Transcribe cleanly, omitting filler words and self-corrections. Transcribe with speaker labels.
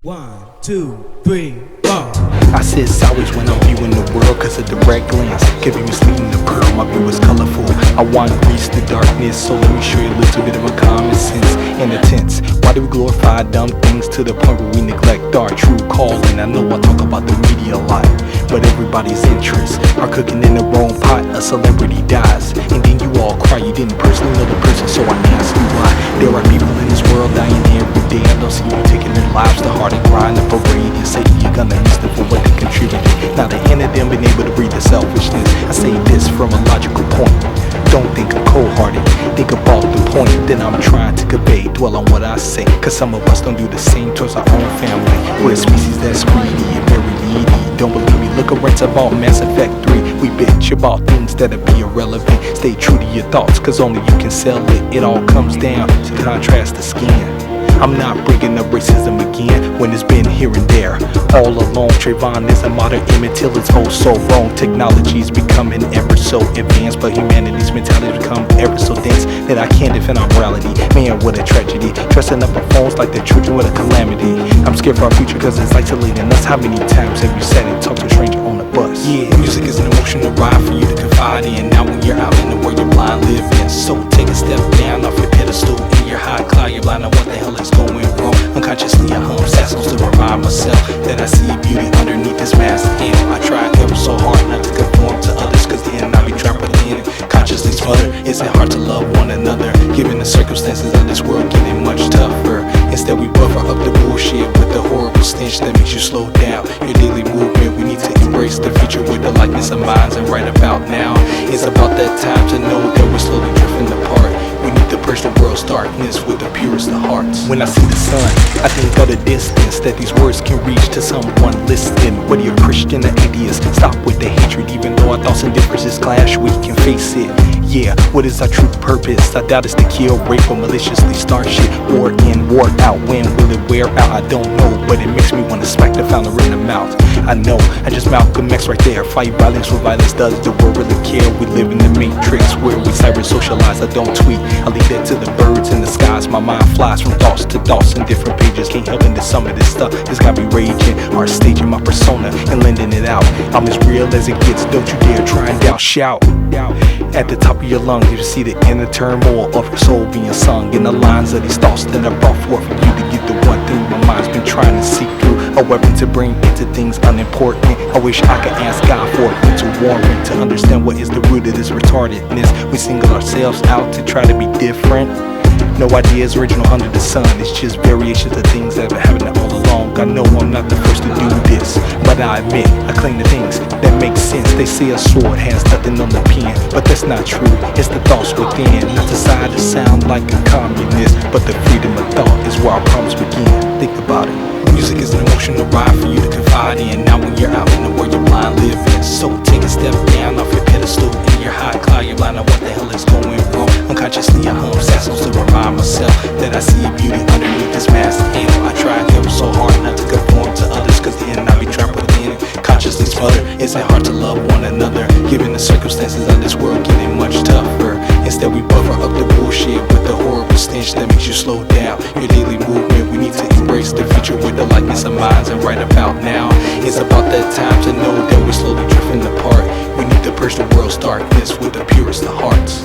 Speaker 1: One, two, three, four.
Speaker 2: I sit sideways when I'm viewing the world, cause a direct glance can be misleading the pearl. My view is colorful, I want to reach the darkness, so let me show you a little bit of my common sense and a tense. Why do we glorify dumb things to the point where we neglect our true calling? I know I talk about the media a lot, but everybody's interests are cooking in the wrong pot. A celebrity dies, and then you all cry. You didn't personally know the person, so I ask you why. There are people in this world dying every day. I don't see you taking their lives to heart and grind up over it. You say you're gonna miss them for what they contributed. Not a hint of them being able to read the selfishness. I say this from a logical point. Don't think I'm cold-hearted, think about the point that I'm trying to convey. Dwell on what I say, cause some of us don't do the same towards our own family. We're a species that's greedy and very needy. Don't believe me? Look around about Mass Effect 3. We bitch about things that'll be irrelevant. Stay true to your thoughts, cause only you can sell it. It all comes down to contrast the skin. I'm not bringing up racism again when it's been here and there. All along, Trayvon is a modern image till it's oh so wrong. Technology's becoming ever so advanced, but humanity's mentality become ever so dense that I can't defend our morality. Man, what a tragedy, dressing up our phones like they're children with a calamity. I'm scared for our future cause it's isolating us. How many times have you sat and talked to a stranger on a bus? Yeah, music is an emotional ride for you to confide in. Now when you're out in the world, you're blind living. So take a step down off your pedestal. In your high cloud, you're blind on what the hell is going wrong. Unconsciously I hum sad songs to remind myself that I see beauty underneath this mask. And I try ever so hard not to conform to others, cause then I be trapped within, consciously smothered. Is it hard to love one another, given the circumstances of this world getting much tougher? Instead we buffer up the bullshit with the horrible stench that makes you slow down your daily movement. We need to embrace the future with the likeness of minds, and right about now it's about that time to know that we're slowly drifting apart. We need to purge the world's darkness with the purest of hearts. When I see the sun, I think of the distance that these words can reach to someone listening. Whether you're Christian or atheist, stop with the hatred. Even though our thoughts and differences clash, we can face it. Yeah, what is our true purpose? I doubt it's to kill, rape, or maliciously start shit. War in, war out. When will it wear out? I don't know, but it makes me want to smack the founder in the mouth. I know, I just Malcolm X right there. Fight violence what violence does. The world really care? We live in the matrix where we cyber socialize. I don't tweet, I leave that to the birds in the skies. My mind flies from thoughts to thoughts in different pages. Can't help it that some of this stuff has got me raging. Art staging my persona and lending it out. I'm as real as it gets, don't you dare try and doubt. Shout at the top of your lungs, you see the inner turmoil of your soul being sung in the lines of these thoughts that I brought forth for you to get the one thing my mind's been trying to seek through. A weapon to bring into things unimportant. I wish I could ask God for a mental warrant to understand what is the root of this retardedness. We single ourselves out to try to be different. No idea is original under the sun. It's just variations of things that have been happening all along. I know I'm not the first to do this, but I admit I claim the things that make sense. They say a sword has nothing on the pen, but that's not true. It's the thoughts within. Not decide to sound like a communist, but the freedom of thought is where our problems begin. Think about it. Music is an emotional ride for you to confide in. Now when you're out in the world, you're blind living. So take a step down off your pedestal. In your high cloud, you're blind on what the hell is going wrong. Unconsciously I hum sad songs to remind myself that I see beauty underneath this mask. And I try ever so hard not to conform to others, cause then I be trapped within, consciously smothered. Is it hard to love one another, given the circumstances of this world getting much tougher? Instead we buffer up the bullshit with the horrible stench that makes you slow down your daily movement. We need to embrace the future with the likeness of minds, and right about now it's about that time to know that we're slowly drifting apart. We need to purge the world's darkness with the purest of hearts.